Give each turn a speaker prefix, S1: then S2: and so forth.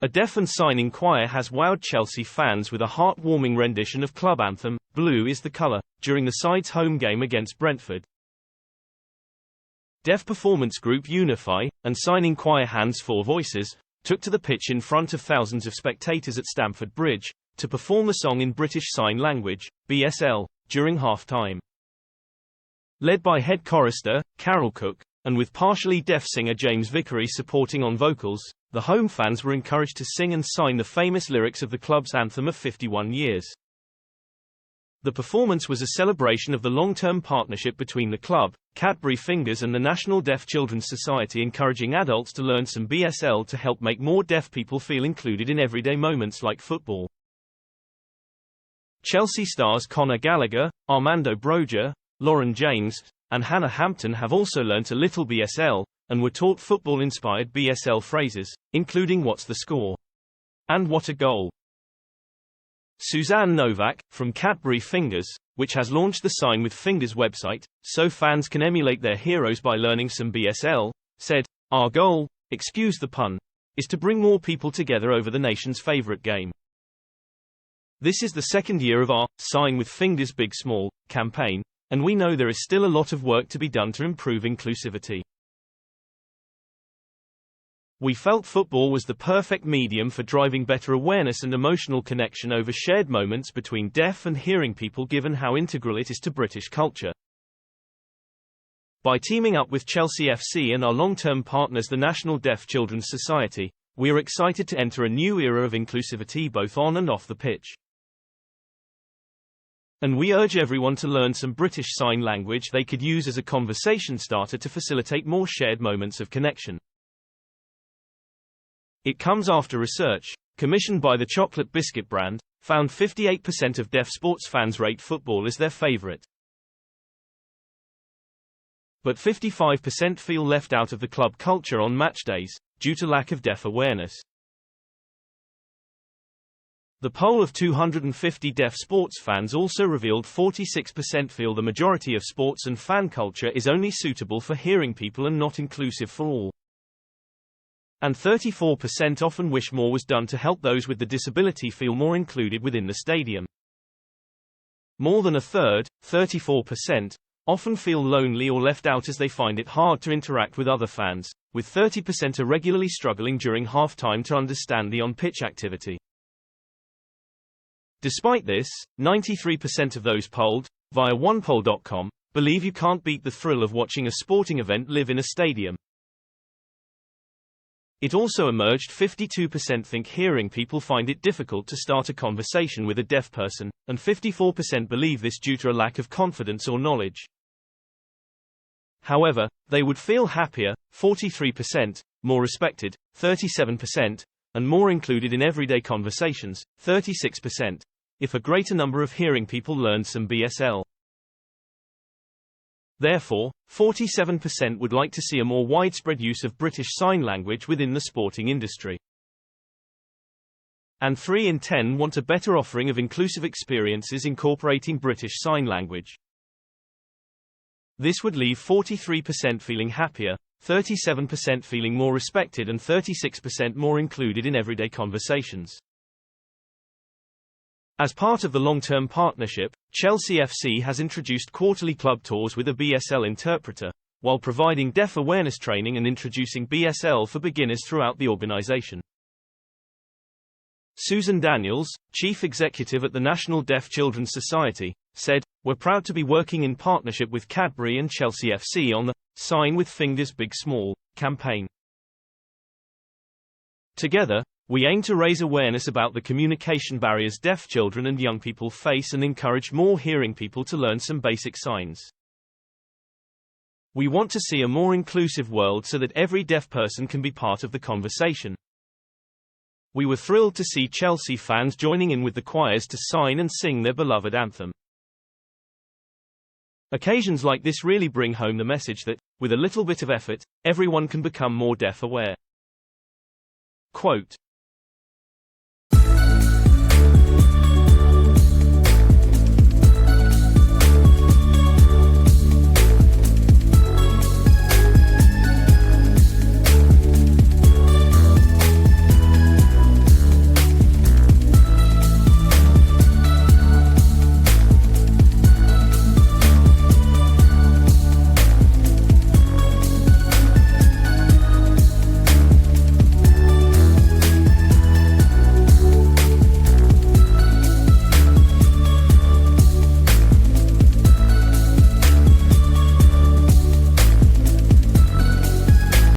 S1: A deaf and signing choir has wowed Chelsea fans with a heartwarming rendition of club anthem, Blue is the Colour, during the side's home game against Brentford. Deaf performance group Unify, and signing choir Hands Four Voices, took to the pitch in front of thousands of spectators at Stamford Bridge, to perform the song in British Sign Language, BSL, during half-time. Led by head chorister, Carol Cook, and with partially deaf singer James Vickery supporting on vocals, the home fans were encouraged to sing and sign the famous lyrics of the club's anthem of 51 years. The performance was a celebration of the long-term partnership between the club, Cadbury Fingers and the National Deaf Children's Society, encouraging adults to learn some BSL to help make more deaf people feel included in everyday moments like football. Chelsea stars Conor Gallagher, Armando Broja, Lauren James, and Hannah Hampton have also learnt a little BSL, and were taught football-inspired BSL phrases, including "What's the score?" and "What a goal?" Suzanne Novak, from Cadbury Fingers, which has launched the Sign with Fingers website, so fans can emulate their heroes by learning some BSL, said, "Our goal, excuse the pun, is to bring more people together over the nation's favourite game. This is the second year of our Sign with Fingers Big Small campaign, and we know there is still a lot of work to be done to improve inclusivity. We felt football was the perfect medium for driving better awareness and emotional connection over shared moments between deaf and hearing people, given how integral it is to British culture. By teaming up with Chelsea FC and our long-term partners the National Deaf Children's Society, we are excited to enter a new era of inclusivity both on and off the pitch. And we urge everyone to learn some British Sign Language they could use as a conversation starter to facilitate more shared moments of connection. It comes after research, commissioned by the chocolate biscuit brand, found 58% of deaf sports fans rate football as their favourite. But 55% feel left out of the club culture on match days, due to lack of deaf awareness. The poll of 250 deaf sports fans also revealed 46% feel the majority of sports and fan culture is only suitable for hearing people and not inclusive for all. And 34% often wish more was done to help those with the disability feel more included within the stadium. More than a third, 34%, often feel lonely or left out as they find it hard to interact with other fans, with 30% are regularly struggling during half-time to understand the on-pitch activity. Despite this, 93% of those polled, via onepoll.com, believe you can't beat the thrill of watching a sporting event live in a stadium. It also emerged 52% think hearing people find it difficult to start a conversation with a deaf person, and 54% believe this due to a lack of confidence or knowledge. However, they would feel happier, 43%, more respected, 37%, and more included in everyday conversations, 36%, if a greater number of hearing people learned some BSL. Therefore, 47% would like to see a more widespread use of British Sign Language within the sporting industry. And 3 in 10 want a better offering of inclusive experiences incorporating British Sign Language. This would leave 43% feeling happier, 37% feeling more respected and 36% more included in everyday conversations. As part of the long-term partnership, Chelsea FC has introduced quarterly club tours with a BSL interpreter, while providing deaf awareness training and introducing BSL for beginners throughout the organisation. Susan Daniels, chief executive at the National Deaf Children's Society, said, "We're proud to be working in partnership with Cadbury and Chelsea FC on the Sign with Fingers Big Small campaign. Together, we aim to raise awareness about the communication barriers deaf children and young people face and encourage more hearing people to learn some basic signs. We want to see a more inclusive world so that every deaf person can be part of the conversation." We were thrilled to see Chelsea fans joining in with the choirs to sign and sing their beloved anthem. Occasions like this really bring home the message that, with a little bit of effort, everyone can become more deaf aware. Quote,